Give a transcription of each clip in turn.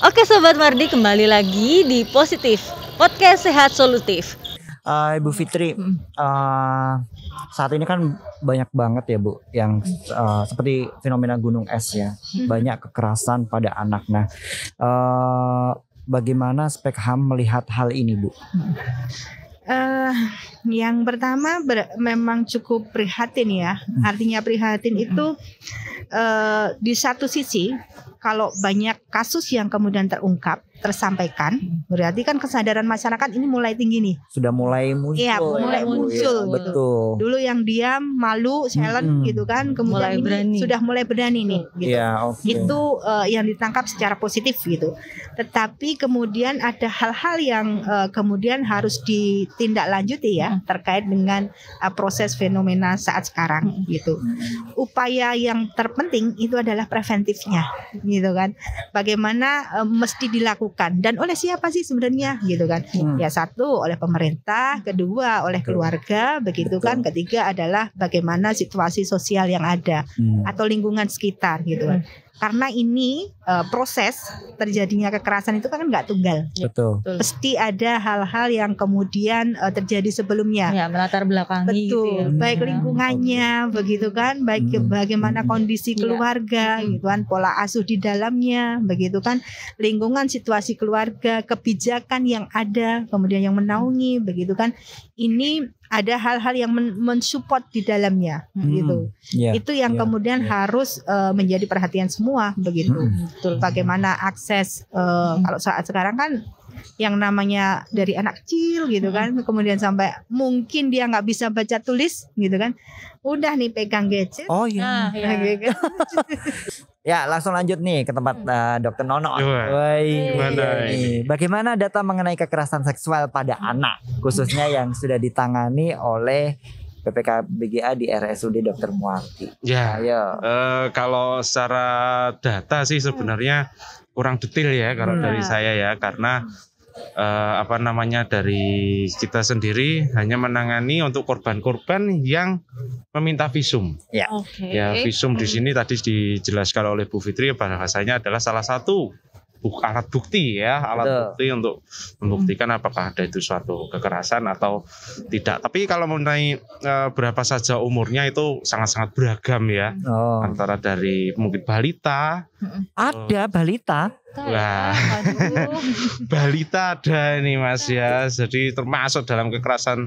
Oke Sobat Mardi, kembali lagi di Positif Podcast Sehat Solutif. Ibu Fitri, saat ini kan banyak banget ya Bu, yang seperti fenomena gunung es ya, banyak kekerasan pada anak. Nah, bagaimana Speksham melihat hal ini Bu? Yang pertama memang cukup prihatin ya. Artinya prihatin itu di satu sisi kalau banyak kasus yang kemudian tersampaikan, berarti kan kesadaran masyarakat ini mulai tinggi nih. Sudah mulai muncul. Iya, mulai muncul. Ya, betul. Dulu yang diam, malu, silent gitu kan, kemudian sudah mulai berani nih. Gitu. Ya, okay. Itu yang ditangkap secara positif gitu. Tetapi kemudian ada hal-hal yang kemudian harus ditindaklanjuti ya terkait dengan proses fenomena saat sekarang gitu. Upaya yang terpenting itu adalah preventifnya, gitu kan. Bagaimana mesti dilakukan dan oleh siapa sih sebenarnya, gitu kan? Ya satu oleh pemerintah, kedua oleh keluarga, begitu kan. Ketiga adalah bagaimana situasi sosial yang ada atau lingkungan sekitar, gitu kan. Karena ini proses terjadinya kekerasan itu kan nggak tunggal. Betul. Pasti ada hal-hal yang kemudian terjadi sebelumnya. Ya, melatar belakangi. Betul. Gitu ya. Baik lingkungannya, begitu kan. Baik bagaimana kondisi keluarga, gitu kan. Pola asuh di dalamnya, begitu kan. Lingkungan, situasi keluarga, kebijakan yang ada, kemudian yang menaungi, begitu kan. Ini ada hal-hal yang mensupport di dalamnya, gitu. Itu yang kemudian harus menjadi perhatian semua, begitu. Bagaimana akses kalau saat sekarang kan yang namanya dari anak kecil, gitu kan, kemudian sampai mungkin dia nggak bisa baca tulis, gitu kan, udah nih pegang gadget. Oh iya. Ya, langsung lanjut nih ke tempat Dokter Nono. Bagaimana data mengenai kekerasan seksual pada anak, khususnya yang sudah ditangani oleh PPKBGA di RSUD Dr. Muarti? Ya, kalau secara data sih sebenarnya kurang detail ya kalau dari saya ya, karena dari kita sendiri hanya menangani untuk korban-korban yang meminta visum. Ya, ya visum di sini tadi dijelaskan oleh Bu Fitri, bahasanya adalah salah satu alat bukti ya, bukti untuk membuktikan apakah ada itu suatu kekerasan atau tidak. Tapi kalau mengenai berapa saja umurnya itu sangat-sangat beragam ya, antara dari mungkin balita. Ada balita. Wah, balita ada ini Mas ya, jadi termasuk dalam kekerasan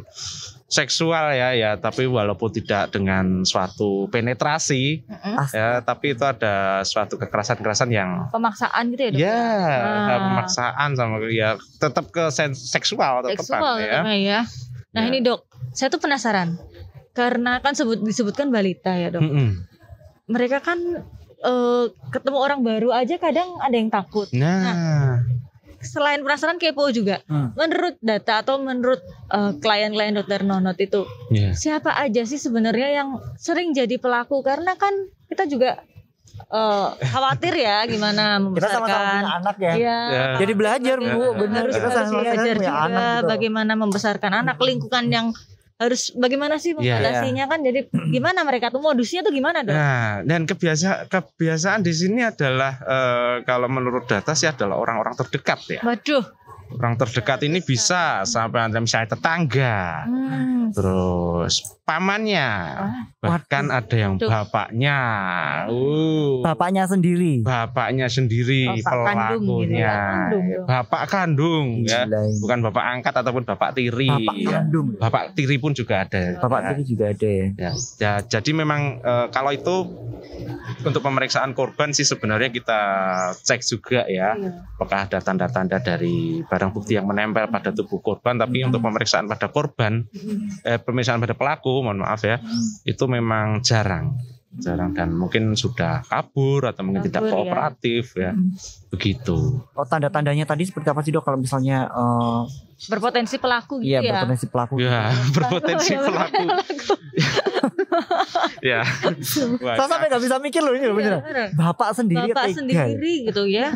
seksual ya, tapi walaupun tidak dengan suatu penetrasi ya, tapi itu ada suatu kekerasan yang pemaksaan gitu ya Dok? Ya, pemaksaan sama ya tetap ke seksual ya. Nah ini Dok, saya tuh penasaran karena kan disebutkan balita ya Dok. Mereka kan ketemu orang baru aja kadang ada yang takut. Nah, selain penasaran, kepo juga. Menurut data atau menurut klien-klien Dokter Nonot itu, siapa aja sih sebenarnya yang sering jadi pelaku? Karena kan kita juga khawatir ya gimana membesarkan. Kita sama-sama punya anak ya. Jadi belajar Bu, benar. Kita belajar juga bagaimana membesarkan anak, lingkungan yang harus bagaimana sih membatasinya kan, jadi gimana mereka tuh modusnya tuh gimana Dok? Nah, dan kebiasaan di sini adalah kalau menurut data sih adalah orang-orang terdekat ya. Waduh. Orang terdekat ini bisa sampai misalnya tetangga, terus pamannya, bahkan ada yang bapaknya, bapaknya sendiri pelakunya, bapak kandung ya, bukan bapak angkat ataupun bapak tiri. Bapak tiri pun juga ada. Bapak tiri juga ada ya. Jadi memang kalau itu untuk pemeriksaan korban sih sebenarnya kita cek juga ya, apakah ada tanda-tanda dari barang bukti yang menempel pada tubuh korban. Tapi untuk pemeriksaan pada korban, pemeriksaan pada pelaku, mohon maaf ya, itu memang jarang dan mungkin sudah kabur atau mungkin tidak kooperatif ya. Begitu. Tanda-tandanya tadi seperti apa sih Dok, kalau misalnya berpotensi pelaku gitu ya? Iya, berpotensi pelaku. Ya, berpotensi pelaku. Ya. Saya sampai nggak bisa mikir loh ini loh beneran. Bapak sendiri gitu ya.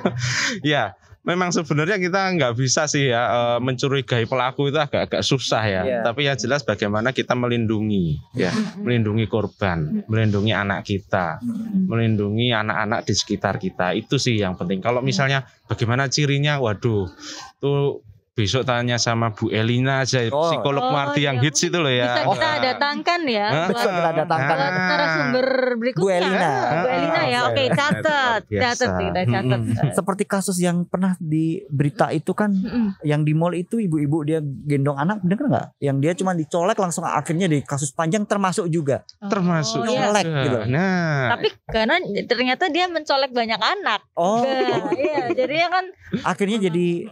Ya, memang sebenarnya kita nggak bisa sih ya mencurigai pelaku itu agak susah ya. Tapi yang jelas bagaimana kita melindungi ya, melindungi korban, melindungi anak kita, melindungi anak-anak di sekitar kita. Itu sih yang penting. Kalau misalnya bagaimana cirinya, waduh, tuh besok tanya sama Bu Elina aja, psikolog Marti yang hits itu loh ya. Bisa kita datangkan ya. Bisa kita datangkan narasumber berikutnya. Bu Elina. Bu Elina ya. Oke, catat kita catat. Seperti kasus yang pernah di berita itu kan, yang di mall itu ibu-ibu dia gendong anak, bener nggak? Yang dia cuma dicolek langsung, akhirnya di kasus panjang termasuk juga. Termasuk colek gitu. Nah. Tapi karena ternyata dia mencolek banyak anak. Iya, jadinya kan akhirnya jadi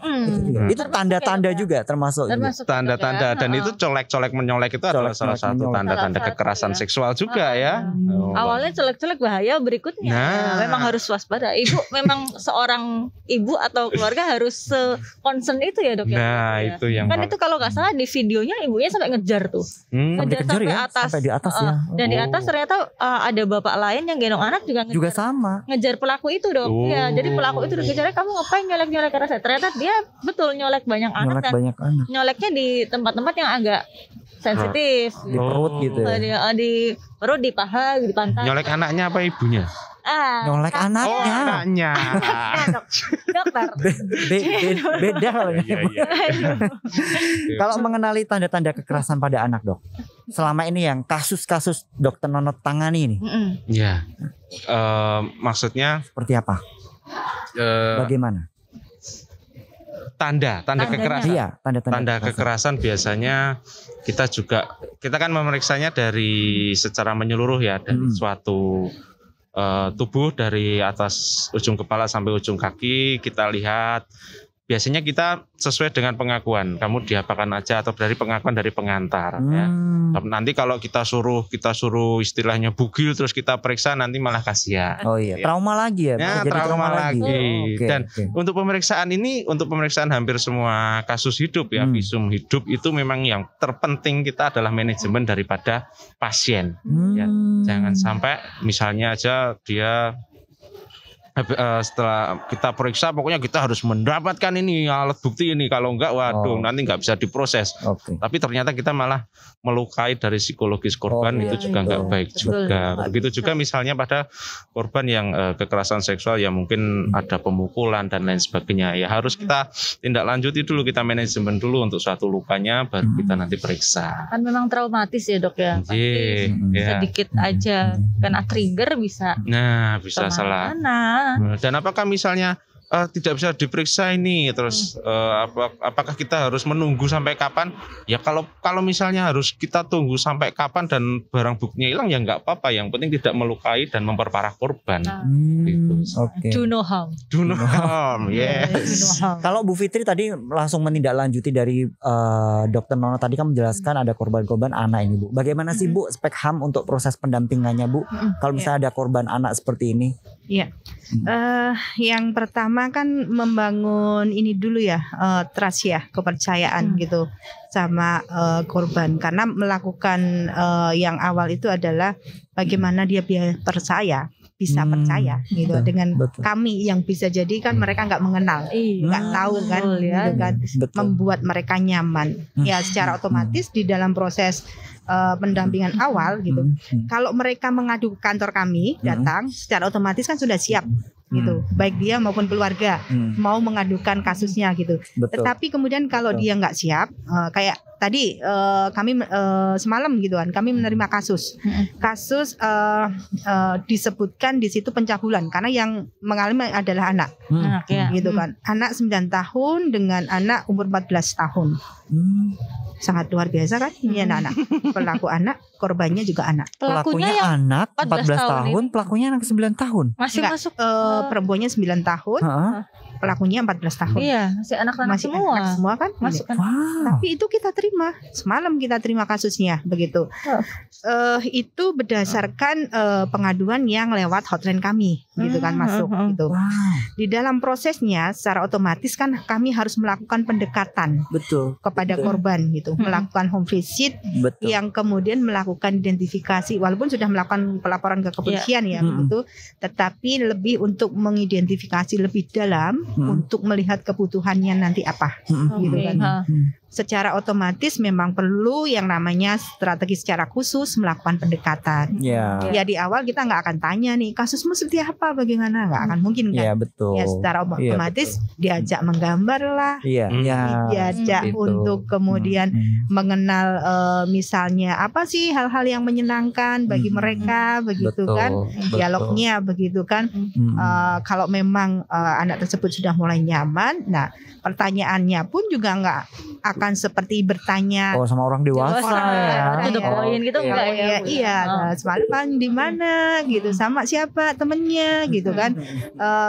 itu tanda-tanda juga termasuk tanda-tanda dan itu colek-colek menyolek itu adalah salah satu tanda-tanda kekerasan seksual juga ya. Awalnya colek-colek bahaya, berikutnya memang harus waspada. Ibu memang seorang ibu atau keluarga harus concern itu ya dok. Nah ya. Itu yang kan itu kalau nggak salah di videonya ibunya sampai ngejar tuh, ngejar sampai ya? atas, sampai di atas ya. Dan di atas ternyata ada bapak lain yang gendong anak juga sama ngejar pelaku itu dok. Ya, jadi pelaku itu dikejar, kamu ngapain nyolek-nyolek karena saya. Ternyata dia betul nyolek banyak anak dan nyoleknya di tempat-tempat yang agak sensitif, di perut gitu ya. Di perut, di paha, di pantat. Nyolek anaknya apa ibunya? Nyolek anaknya. Dokter. Beda kalau Kalau mengenali tanda-tanda kekerasan pada anak, dok, selama ini yang kasus-kasus dokter Nono tangani ini, ya, maksudnya seperti apa? Bagaimana? Tanda kekerasan. Iya, tanda kekerasan biasanya kita kan memeriksanya dari secara menyeluruh ya, dari suatu tubuh dari atas ujung kepala sampai ujung kaki kita lihat. Biasanya kita sesuai dengan pengakuan, kamu diapakan aja atau dari pengakuan dari pengantar ya. Nanti kalau kita suruh istilahnya bugil terus kita periksa nanti malah kasihan. Oh iya, trauma lagi ya. Jadi trauma lagi. Dan untuk pemeriksaan ini, untuk pemeriksaan hampir semua kasus hidup ya, visum hidup itu memang yang terpenting kita adalah manajemen daripada pasien. Ya. Jangan sampai misalnya aja dia setelah kita periksa pokoknya kita harus mendapatkan ini alat bukti ini, kalau enggak waduh nanti enggak bisa diproses. Tapi ternyata kita malah melukai dari psikologis korban, itu juga enggak baik juga. Begitu juga misalnya pada korban yang kekerasan seksual yang mungkin ada pemukulan dan lain sebagainya, ya harus kita tindak lanjuti dulu, kita manajemen dulu untuk suatu lukanya baru kita nanti periksa. Kan memang traumatis ya dok ya. Pasti sedikit aja kena trigger bisa. Nah, bisa salah. Dan apakah misalnya tidak bisa diperiksa ini terus apakah kita harus menunggu sampai kapan? Ya kalau misalnya harus kita tunggu sampai kapan dan barang buktinya hilang ya nggak apa-apa, yang penting tidak melukai dan memperparah korban. Gitu. Do no harm. Do no harm. Yes. Kalau Bu Fitri tadi langsung menindaklanjuti dari Dokter Nono tadi kan menjelaskan ada korban-korban anak ini, Bu. Bagaimana sih Bu spek HAM untuk proses pendampingannya, Bu? Kalau misalnya ada korban anak seperti ini? Iya. Yang pertama kan membangun ini dulu ya, trust ya, kepercayaan gitu sama korban, karena melakukan yang awal itu adalah bagaimana dia percaya, bisa percaya gitu dengan kami, yang bisa jadi kan mereka nggak mengenal, nggak tahu kan, gitu kan, membuat mereka nyaman. Ya secara otomatis di dalam proses pendampingan awal gitu, kalau mereka mengadu ke kantor kami datang, secara otomatis kan sudah siap gitu, baik dia maupun keluarga mau mengadukan kasusnya gitu. Tetapi kemudian kalau dia nggak siap, kayak tadi kami semalam gitu kan, kami menerima kasus disebutkan di situ pencabulan karena yang mengalami adalah anak, gitu kan, anak 9 tahun dengan anak umur 14 tahun. Sangat luar biasa kan, ini anak-anak, pelaku anak, korbannya juga anak. Pelakunya anak 14 tahun, pelakunya anak 9 tahun. Masih masuk perempuannya 9 tahun. Pelakunya 14 tahun. Iya, masih anak-anak semua. Anak semua kan. Masuk kan. Tapi itu kita terima. Semalam kita terima kasusnya begitu. Itu berdasarkan pengaduan yang lewat hotline kami, gitu kan, masuk gitu. Di dalam prosesnya secara otomatis kan kami harus melakukan pendekatan kepada korban gitu, melakukan home visit, yang kemudian melakukan identifikasi, walaupun sudah melakukan pelaporan ke kepolisian ya begitu, tetapi lebih untuk untuk mengidentifikasi lebih dalam untuk melihat kebutuhannya nanti apa, gitu kan. Secara otomatis memang perlu yang namanya strategi secara khusus melakukan pendekatan. Ya di awal kita nggak akan tanya nih kasusmu seperti apa, bagaimana, nggak akan mungkin kan. Iya betul. Ya secara otomatis diajak menggambar lah, diajak untuk kemudian mengenal misalnya apa sih hal-hal yang menyenangkan bagi mereka, begitu kan, dialognya begitu kan. Kalau memang anak tersebut sudah mulai nyaman, nah pertanyaannya pun juga nggak akan seperti bertanya sama orang dewasa to the point gitu enggak ya? Iya, nah, semalam di mana gitu, sama siapa temennya gitu kan,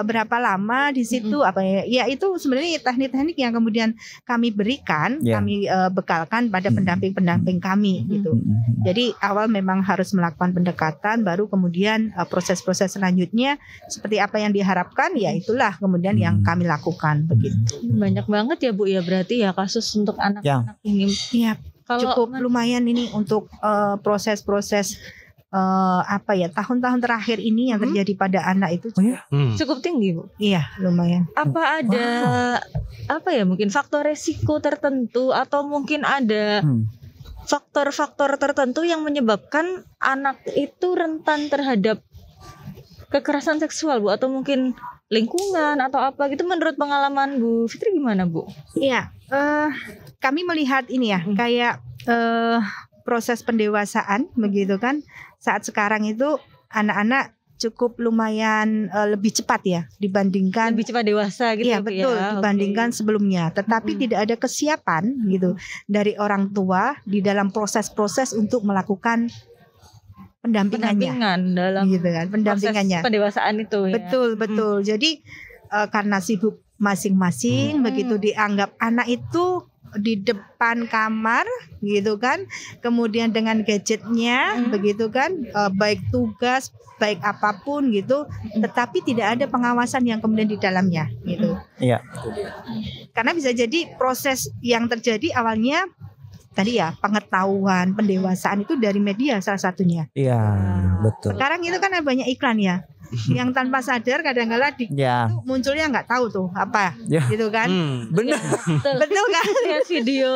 berapa lama di situ, apa ya itu sebenarnya teknik-teknik yang kemudian kami berikan, kami bekalkan pada pendamping-pendamping kami gitu. Jadi awal memang harus melakukan pendekatan, baru kemudian proses-proses selanjutnya seperti apa yang diharapkan, ya itulah kemudian yang kami lakukan begitu. Banyak banget ya Bu ya, berarti ya kasus untuk anak-anak ini. Iya, cukup lumayan ini untuk proses-proses apa ya, tahun-tahun terakhir ini yang terjadi pada anak itu cukup tinggi Bu. Iya, lumayan. Apa ada apa ya, mungkin faktor resiko tertentu atau mungkin ada faktor-faktor tertentu yang menyebabkan anak itu rentan terhadap kekerasan seksual Bu, atau mungkin lingkungan atau apa gitu, menurut pengalaman Bu Fitri gimana Bu? Iya, kami melihat ini ya, kayak proses pendewasaan begitu kan, saat sekarang itu anak-anak cukup lumayan lebih cepat ya dibandingkan, lebih cepat dewasa gitu. Iya betul ya, dibandingkan sebelumnya, tetapi tidak ada kesiapan gitu dari orang tua di dalam proses-proses untuk melakukan pendampingan dalam gitu kan, pendampingannya pendewasaan itu ya. Betul. Jadi karena sibuk masing-masing begitu, dianggap anak itu di depan kamar gitu kan, kemudian dengan gadgetnya begitu kan, baik tugas baik apapun gitu, tetapi tidak ada pengawasan yang kemudian di dalamnya gitu. Iya. Karena bisa jadi proses yang terjadi awalnya tadi ya, pengetahuan pendewasaan itu dari media salah satunya. Iya, betul. Sekarang itu kan banyak iklan ya, yang tanpa sadar kadang-kala munculnya nggak tahu tuh apa, gitu kan? Benar. Betul kan? Lihat video,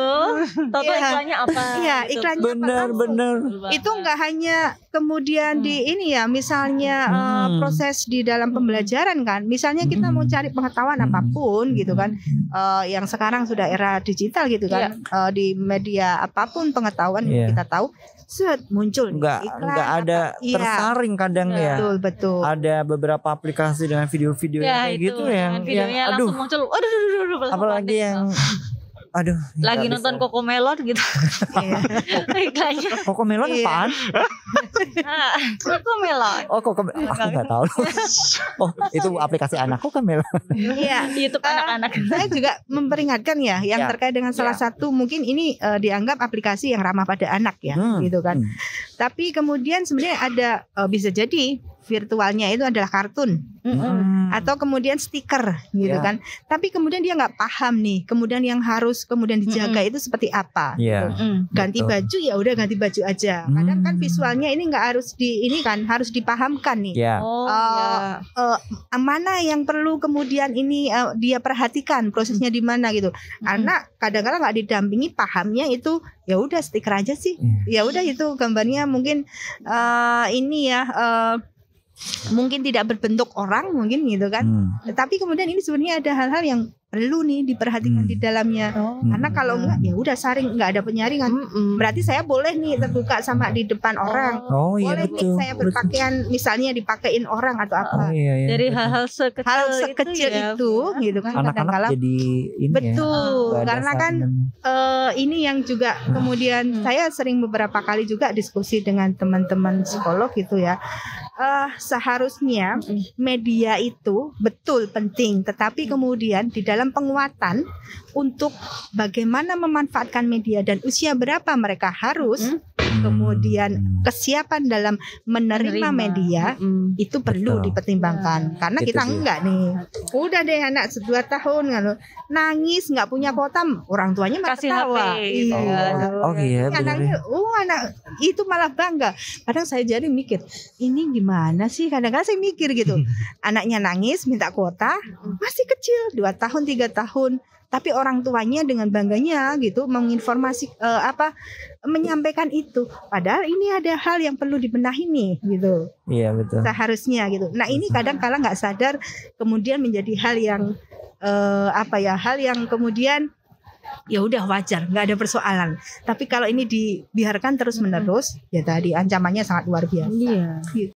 tahu iklannya apa? Iya, iklannya benar. Itu nggak hanya kemudian di ini ya, misalnya proses di dalam pembelajaran kan, misalnya kita mau cari pengetahuan apapun gitu kan, yang sekarang sudah era digital gitu kan, di media apapun pengetahuan yang kita tahu, muncul nggak ada tersaring kadang ya. Betul. Ada beberapa aplikasi dengan video-video kayak gitu yang langsung muncul. Aduh, apalagi yang lagi nonton Cocomelon gitu. Iklannya. Cocomelon apaan? Cocomelon. Aku nggak tahu. Itu aplikasi anak Cocomelon. Iya, itu anak-anak. Saya juga memperingatkan ya, yang terkait dengan salah satu, mungkin ini dianggap aplikasi yang ramah pada anak ya, gitu kan. Tapi kemudian sebenarnya ada bisa jadi virtualnya itu adalah kartun atau kemudian stiker gitu kan, tapi kemudian dia nggak paham nih, kemudian yang harus kemudian dijaga itu seperti apa, gitu. Ganti baju ya udah ganti baju aja, kadang kan visualnya ini nggak harus harus dipahamkan nih, mana yang perlu kemudian ini dia perhatikan prosesnya di mana gitu, karena kadang-kadang nggak didampingi pahamnya itu, ya udah stiker aja sih, ya udah itu gambarnya mungkin mungkin tidak berbentuk orang mungkin gitu kan, tetapi kemudian ini sebenarnya ada hal-hal yang perlu nih diperhatikan di dalamnya, karena kalau enggak ya udah saring, nggak ada penyaringan, berarti saya boleh nih terbuka sama di depan orang, boleh nih saya berpakaian misalnya dipakein orang atau apa, dari hal-hal sekecil itu gitu kan, anak-anak jadi ini karena kan ini yang juga kemudian saya sering beberapa kali juga diskusi dengan teman-teman psikolog gitu ya, seharusnya media itu betul penting, tetapi kemudian di dalam penguatan untuk bagaimana memanfaatkan media dan usia berapa mereka harus kemudian kesiapan dalam menerima media itu perlu dipertimbangkan, karena kita enggak nih, udah deh anak 2 tahun nangis nggak punya kuota, orang tuanya malah ketawa, anak itu malah bangga, kadang saya jadi mikir ini gimana gimana sih? Kadang-kadang saya mikir gitu. Anaknya nangis minta kuota, masih kecil 2 tahun 3 tahun. Tapi orang tuanya dengan bangganya gitu menginformasi menyampaikan itu. Padahal ini ada hal yang perlu dibenahi nih gitu. Iya betul. Seharusnya gitu. Nah ini kadang-kala nggak sadar kemudian menjadi hal yang hal yang kemudian ya udah wajar, nggak ada persoalan. Tapi kalau ini dibiarkan terus menerus, ya tadi ancamannya sangat luar biasa. Iya.